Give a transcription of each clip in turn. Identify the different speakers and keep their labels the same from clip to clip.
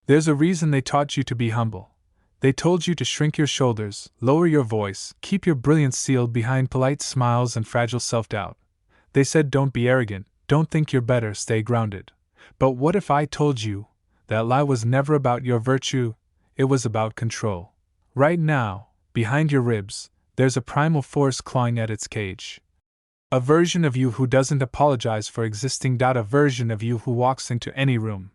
Speaker 1: There's a reason they taught you to be humble. They told you to shrink your shoulders, lower your voice, keep your brilliance sealed behind polite smiles and fragile self-doubt. They said don't be arrogant, don't think you're better, stay grounded. But what if I told you that lie was never about your virtue, it was about control? Right now, behind your ribs, there's a primal force clawing at its cage. A version of you who doesn't apologize for existing. A version of you who walks into any room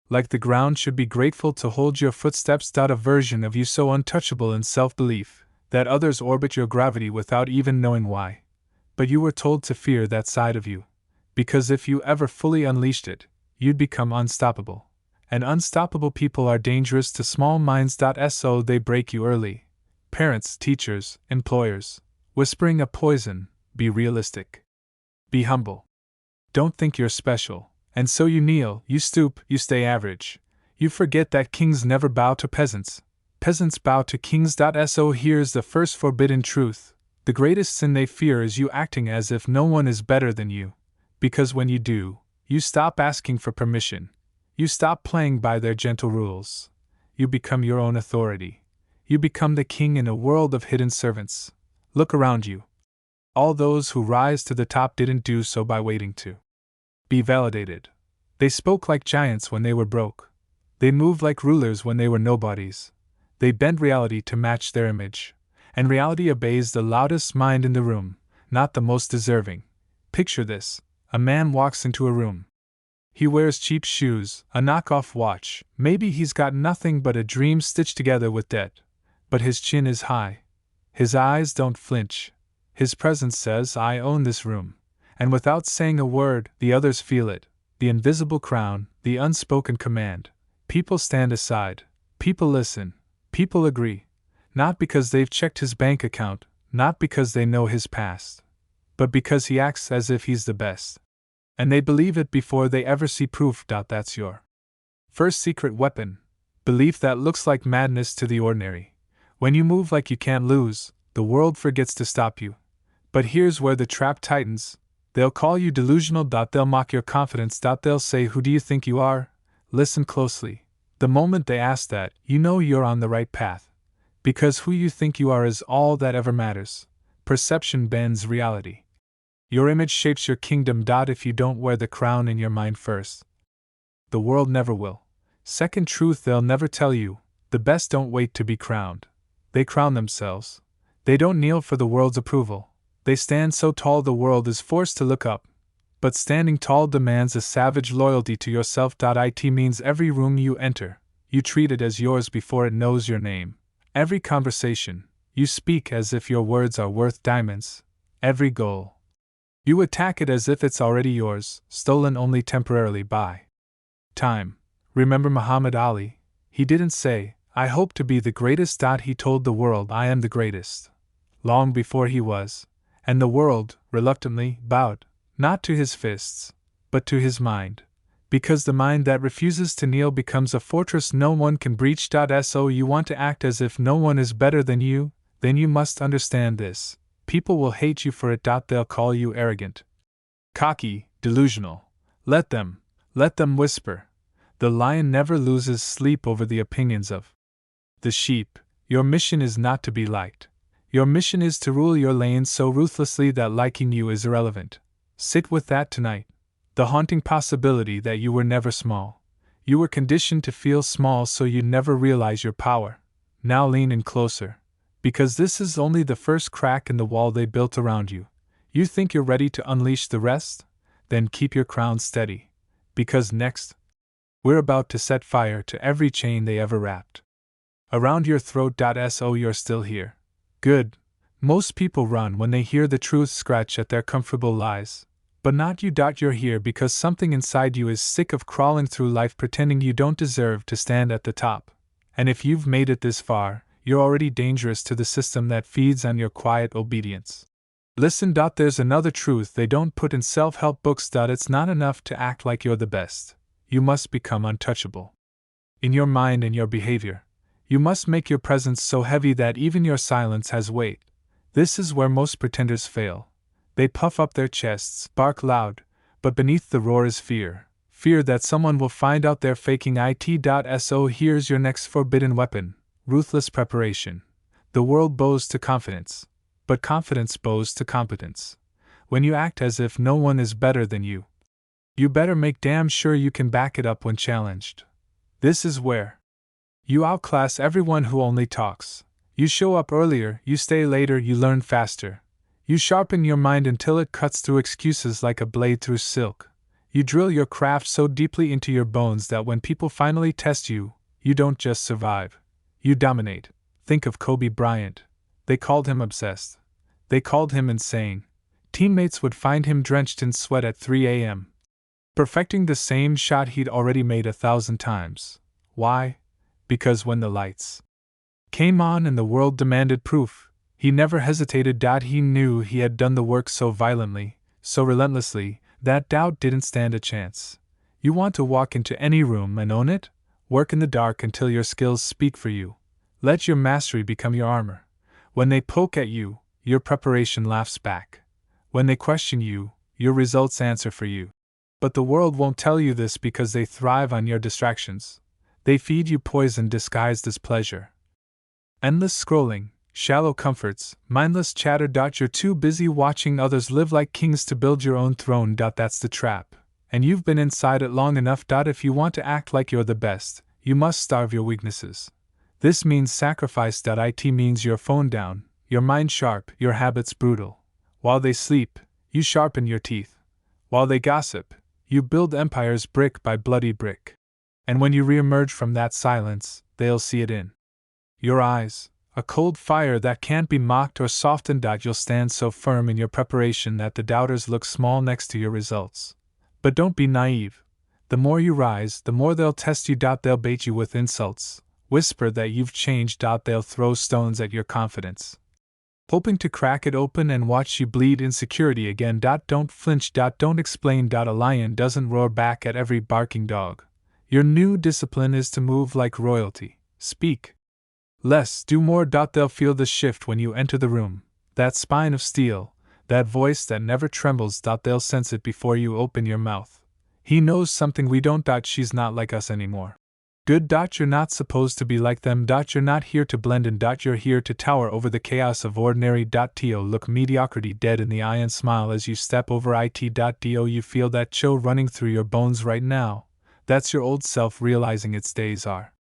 Speaker 1: like the ground should be grateful to hold your footsteps. A version of you so untouchable in self-belief that others orbit your gravity without even knowing why. But you were told to fear that side of you, because if you ever fully unleashed it, you'd become unstoppable. And unstoppable people are dangerous to small minds. So they break you early. Parents, teachers, employers, whispering a poison. Be realistic. Be humble. Don't think you're special. And so you kneel, you stoop, you stay average. You forget that kings never bow to peasants. Peasants bow to kings. So here's the first forbidden truth. The greatest sin they fear is you acting as if no one is better than you. Because when you do, you stop asking for permission. You stop playing by their gentle rules. You become your own authority. You become the king in a world of hidden servants. Look around you. All those who rise to the top didn't do so by waiting to be validated. They spoke like giants when they were broke. They moved like rulers when they were nobodies. They bent reality to match their image. And reality obeys the loudest mind in the room, not the most deserving. Picture this. A man walks into a room. He wears cheap shoes, a knockoff watch, maybe he's got nothing but a dream stitched together with debt. But his chin is high. His eyes don't flinch. His presence says, I own this room. And without saying a word, the others feel it. The invisible crown, the unspoken command. People stand aside. People listen. People agree. Not because they've checked his bank account, not because they know his past, but because he acts as if he's the best. And they believe it before they ever see proof. That's your first secret weapon. Belief that looks like madness to the ordinary. When you move like you can't lose, the world forgets to stop you. But here's where the trap tightens. They'll call you delusional. They'll mock your confidence. They'll say, who do you think you are? Listen closely. The moment they ask that, you know you're on the right path. Because who you think you are is all that ever matters. Perception bends reality. Your image shapes your kingdom. If you don't wear the crown in your mind first, the world never will. Second truth they'll never tell you. The best don't wait to be crowned. They crown themselves. They don't kneel for the world's approval. They stand so tall the world is forced to look up. But standing tall demands a savage loyalty to yourself. It means every room you enter, you treat it as yours before it knows your name. Every conversation, you speak as if your words are worth diamonds. Every goal, you attack it as if it's already yours, stolen only temporarily by time. Remember Muhammad Ali? He didn't say, I hope to be the greatest. He told the world, I am the greatest. Long before he was. And the world, reluctantly, bowed, not to his fists, but to his mind. Because the mind that refuses to kneel becomes a fortress no one can breach. So you want to act as if no one is better than you? Then you must understand this. People will hate you for it. They'll call you arrogant, cocky, delusional. Let them whisper. The lion never loses sleep over the opinions of the sheep. Your mission is not to be liked. Your mission is to rule your lane so ruthlessly that liking you is irrelevant. Sit with that tonight. The haunting possibility that you were never small. You were conditioned to feel small so you'd never realize your power. Now lean in closer. Because this is only the first crack in the wall they built around you. You think you're ready to unleash the rest? Then keep your crown steady. Because next, we're about to set fire to every chain they ever wrapped around your throat. So you're still here. Good. Most people run when they hear the truth scratch at their comfortable lies. But not you. You're here because something inside you is sick of crawling through life pretending you don't deserve to stand at the top. And if you've made it this far, you're already dangerous to the system that feeds on your quiet obedience. Listen. There's another truth they don't put in self-help books. It's not enough to act like you're the best. You must become untouchable. In your mind and your behavior. You must make your presence so heavy that even your silence has weight. This is where most pretenders fail. They puff up their chests, bark loud, but beneath the roar is fear. Fear that someone will find out they're faking it.so. Here's your next forbidden weapon: ruthless preparation. The world bows to confidence, but confidence bows to competence. When you act as if no one is better than you, you better make damn sure you can back it up when challenged. This is where you outclass everyone who only talks. You show up earlier, you stay later, you learn faster. You sharpen your mind until it cuts through excuses like a blade through silk. You drill your craft so deeply into your bones that when people finally test you, you don't just survive, you dominate. Think of Kobe Bryant. They called him obsessed. They called him insane. Teammates would find him drenched in sweat at 3 a.m., perfecting the same shot he'd already made 1,000 times. Why? Because when the lights came on and the world demanded proof, he never hesitated. He knew he had done the work so violently, so relentlessly, that doubt didn't stand a chance. You want to walk into any room and own it? Work in the dark until your skills speak for you. Let your mastery become your armor. When they poke at you, your preparation laughs back. When they question you, your results answer for you. But the world won't tell you this because they thrive on your distractions. They feed you poison disguised as pleasure. Endless scrolling, shallow comforts, mindless chatter. You're too busy watching others live like kings to build your own throne. That's the trap. And you've been inside it long enough. If you want to act like you're the best, you must starve your weaknesses. This means sacrifice. It means your phone down, your mind sharp, your habits brutal. While they sleep, you sharpen your teeth. While they gossip, you build empires brick by bloody brick. And when you reemerge from that silence, they'll see it in your eyes, a cold fire that can't be mocked or softened. You'll stand so firm in your preparation that the doubters look small next to your results. But don't be naive. The more you rise, the more they'll test you. They'll bait you with insults, whisper that you've changed. They'll throw stones at your confidence, hoping to crack it open and watch you bleed insecurity again. Don't flinch. Don't explain. A lion doesn't roar back at every barking dog. Your new discipline is to move like royalty. Speak less, do more. They'll feel the shift when you enter the room. That spine of steel, that voice that never trembles. They'll sense it before you open your mouth. He knows something we don't. She's not like us anymore. Good. You're not supposed to be like them. You're not here to blend in. You're here to tower over the chaos of ordinary. To look mediocrity dead in the eye and smile as you step over it. You feel that chill running through your bones right now. That's your old self realizing its days are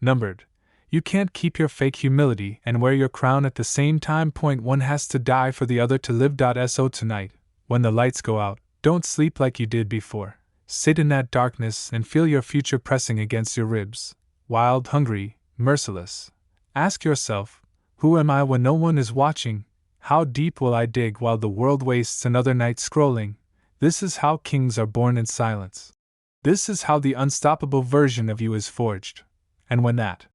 Speaker 1: numbered. You can't keep your fake humility and wear your crown at the same time. One has to die for the other to live. So tonight, when the lights go out, don't sleep like you did before. Sit in that darkness and feel your future pressing against your ribs. Wild, hungry, merciless. Ask yourself, who am I when no one is watching? How deep will I dig while the world wastes another night scrolling? This is how kings are born in silence. This is how the unstoppable version of you is forged. And when that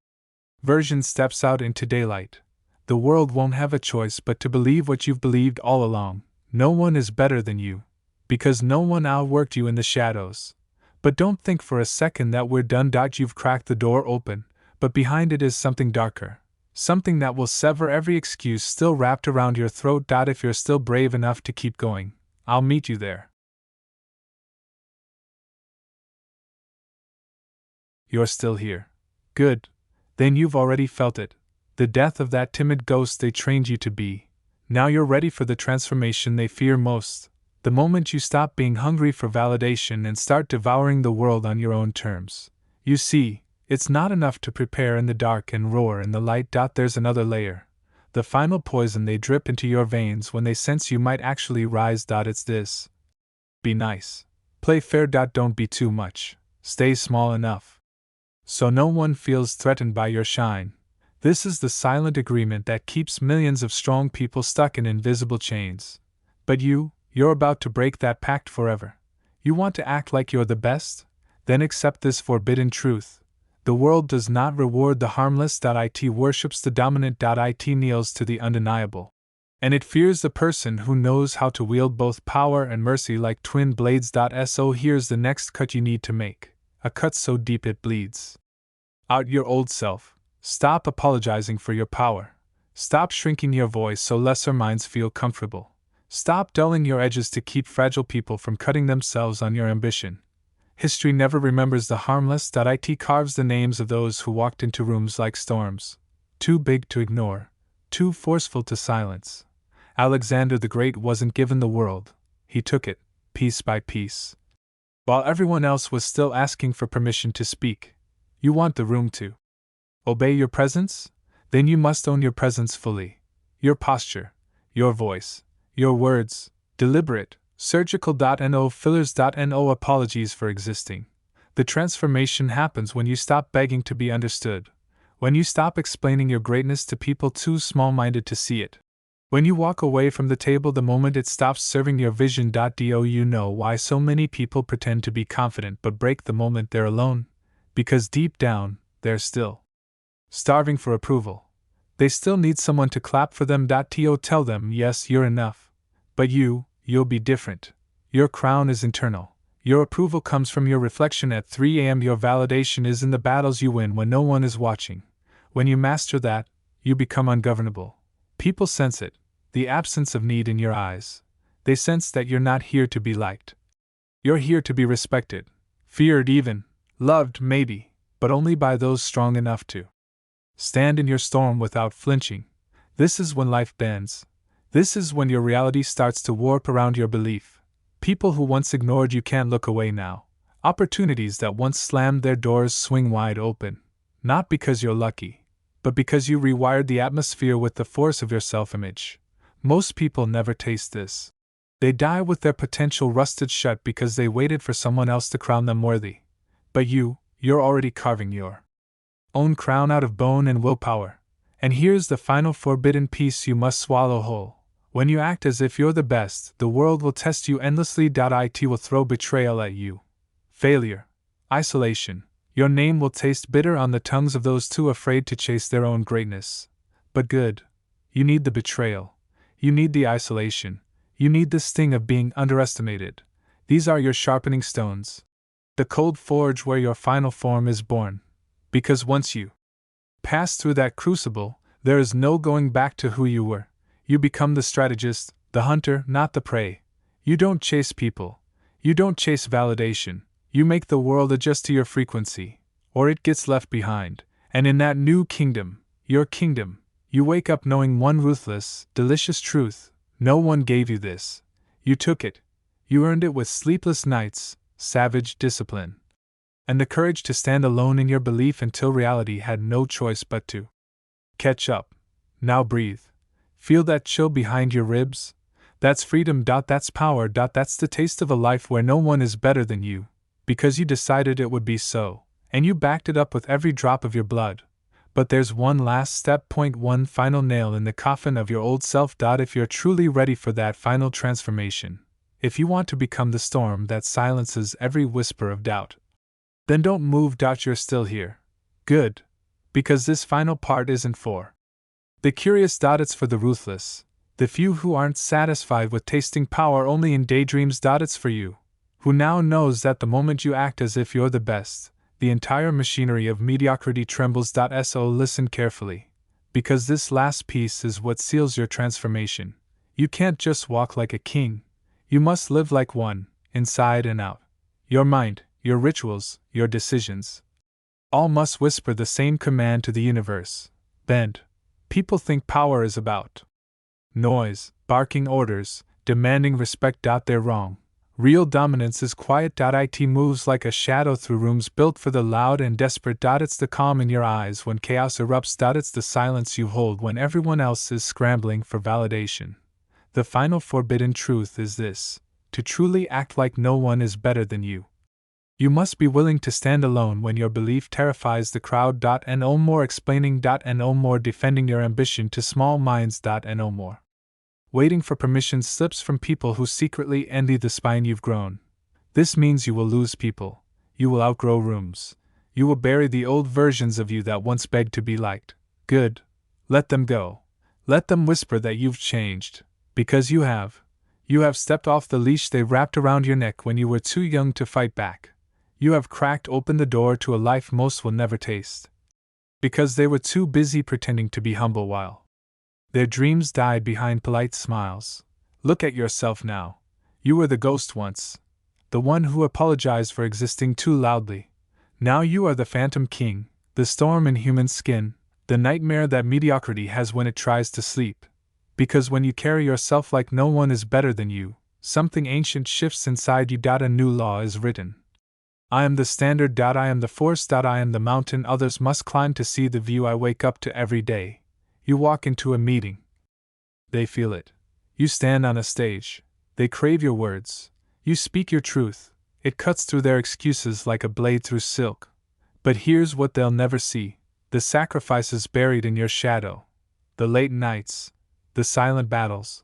Speaker 1: version steps out into daylight, the world won't have a choice but to believe what you've believed all along. No one is better than you, because no one outworked you in the shadows. But don't think for a second that we're done. You've cracked the door open, but behind it is something darker. Something that will sever every excuse still wrapped around your throat. If you're still brave enough to keep going, I'll meet you there. You're still here. Good. Then you've already felt it. The death of that timid ghost they trained you to be. Now you're ready for the transformation they fear most. The moment you stop being hungry for validation and start devouring the world on your own terms. You see, it's not enough to prepare in the dark and roar in the light. There's another layer. The final poison they drip into your veins when they sense you might actually rise. It's this. Be nice. Play fair. Don't be too much. Stay small enough so no one feels threatened by your shine. This is the silent agreement that keeps millions of strong people stuck in invisible chains. But you're about to break that pact forever. You want to act like you're the best? Then accept this forbidden truth. The world does not reward the harmless. It worships the dominant. It kneels to the undeniable. And it fears the person who knows how to wield both power and mercy like twin blades. So here's the next cut you need to make. A cut so deep it bleeds out your old self. Stop apologizing for your power. Stop shrinking your voice so lesser minds feel comfortable. Stop dulling your edges to keep fragile people from cutting themselves on your ambition. History never remembers the harmless. It carves the names of those who walked into rooms like storms, too big to ignore, too forceful to silence. Alexander the Great wasn't given the world, he took it, piece by piece. While everyone else was still asking for permission to speak. You want the room to obey your presence? Then you must own your presence fully. Your posture, your voice, your words, deliberate, surgical.no fillers.no apologies for existing. The transformation happens when you stop begging to be understood, when you stop explaining your greatness to people too small-minded to see it. When you walk away from the table the moment it stops serving your vision. Do you know why so many people pretend to be confident but break the moment they're alone? Because deep down, they're still starving for approval. They still need someone to clap for them. Tell them, yes, you're enough. But you'll be different. Your crown is internal. Your approval comes from your reflection at 3 a.m. Your validation is in the battles you win when no one is watching. When you master that, you become ungovernable. People sense it, the absence of need in your eyes. They sense that you're not here to be liked. You're here to be respected, feared even, loved maybe, but only by those strong enough to stand in your storm without flinching. This is when life bends. This is when your reality starts to warp around your belief. People who once ignored you can't look away now. Opportunities that once slammed their doors swing wide open. Not because you're lucky, but because you rewired the atmosphere with the force of your self-image. Most people never taste this. They die with their potential rusted shut because they waited for someone else to crown them worthy. But you're already carving your own crown out of bone and willpower. And here's the final forbidden piece you must swallow whole. When you act as if you're the best, the world will test you endlessly. It will throw betrayal at you. Failure. Isolation. Your name will taste bitter on the tongues of those too afraid to chase their own greatness. But good. You need the betrayal. You need the isolation. You need the sting of being underestimated. These are your sharpening stones. The cold forge where your final form is born. Because once you pass through that crucible, there is no going back to who you were. You become the strategist, the hunter, not the prey. You don't chase people. You don't chase validation. You make the world adjust to your frequency, or it gets left behind. And in that new kingdom, your kingdom, you wake up knowing one ruthless, delicious truth. No one gave you this. You took it. You earned it with sleepless nights, savage discipline, and the courage to stand alone in your belief until reality had no choice but to catch up. Now breathe. Feel that chill behind your ribs? That's freedom. That's power. That's the taste of a life where no one is better than you, because you decided it would be so, and you backed it up with every drop of your blood. But there's one last step. One final nail in the coffin of your old self. If you're truly ready for that final transformation, if you want to become the storm that silences every whisper of doubt, then don't move. You're still here. Good. Because this final part isn't for the curious. It's for the ruthless, the few who aren't satisfied with tasting power only in daydreams. It's for you, who now knows that the moment you act as if you're the best, the entire machinery of mediocrity trembles. So listen carefully, because this last piece is what seals your transformation. You can't just walk like a king. You must live like one, inside and out. Your mind, your rituals, your decisions, all must whisper the same command to the universe. Bend. People think power is about noise, barking orders, demanding respect. They're wrong. Real dominance is quiet. It moves like a shadow through rooms built for the loud and desperate. It's the calm in your eyes when chaos erupts. It's the silence you hold when everyone else is scrambling for validation. The final forbidden truth is this: to truly act like no one is better than you, you must be willing to stand alone when your belief terrifies the crowd. No more explaining. No more defending your ambition to small minds. No more waiting for permission slips from people who secretly envy the spine you've grown. This means you will lose people. You will outgrow rooms. You will bury the old versions of you that once begged to be liked. Good. Let them go. Let them whisper that you've changed. Because you have. You have stepped off the leash they wrapped around your neck when you were too young to fight back. You have cracked open the door to a life most will never taste. Because they were too busy pretending to be humble while their dreams died behind polite smiles. Look at yourself now. You were the ghost once. the one who apologized for existing too loudly. Now you are the phantom king, the storm in human skin, the nightmare that mediocrity has when it tries to sleep. Because when you carry yourself like no one is better than you, something ancient shifts inside you. A new law is written. I am the standard. I am the force. I am the mountain others must climb to see the view I wake up to every day. You walk into a meeting. They feel it. You stand on a stage. They crave your words. You speak your truth. It cuts through their excuses like a blade through silk. But here's what they'll never see: the sacrifices buried in your shadow, the late nights, the silent battles,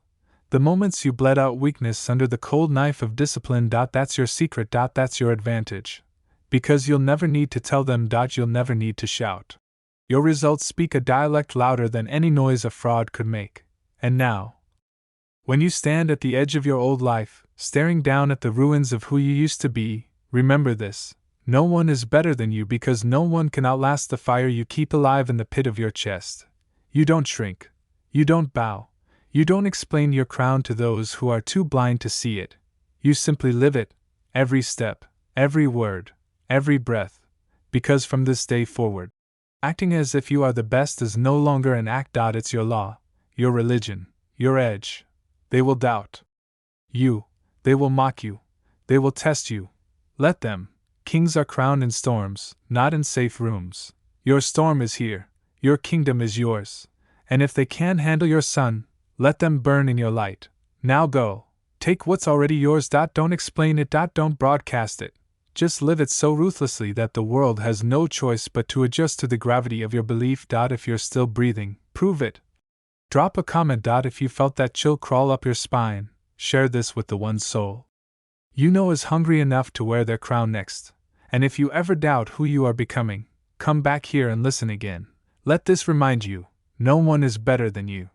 Speaker 1: the moments you bled out weakness under the cold knife of discipline. That's your secret. That's your advantage. Because you'll never need to tell them. You'll never need to shout. Your results speak a dialect louder than any noise a fraud could make. And now, when you stand at the edge of your old life, staring down at the ruins of who you used to be, remember this: no one is better than you because no one can outlast the fire you keep alive in the pit of your chest. You don't shrink. You don't bow. You don't explain your crown to those who are too blind to see it. You simply live it, every step, every word, every breath, because from this day forward, acting as if you are the best is no longer an act. It's your law, your religion, your edge. They will doubt you. They will mock you. They will test you. Let them. Kings are crowned in storms, not in safe rooms. Your storm is here. Your kingdom is yours. And if they can't handle your sun, let them burn in your light. Now go. Take what's already yours. Don't explain it. Don't broadcast it. Just live it so ruthlessly that the world has no choice but to adjust to the gravity of your belief. If you're still breathing, prove it. Drop a comment. If you felt that chill crawl up your spine, share this with the one soul you know is hungry enough to wear their crown next. And if you ever doubt who you are becoming, come back here and listen again. Let this remind you: no one is better than you.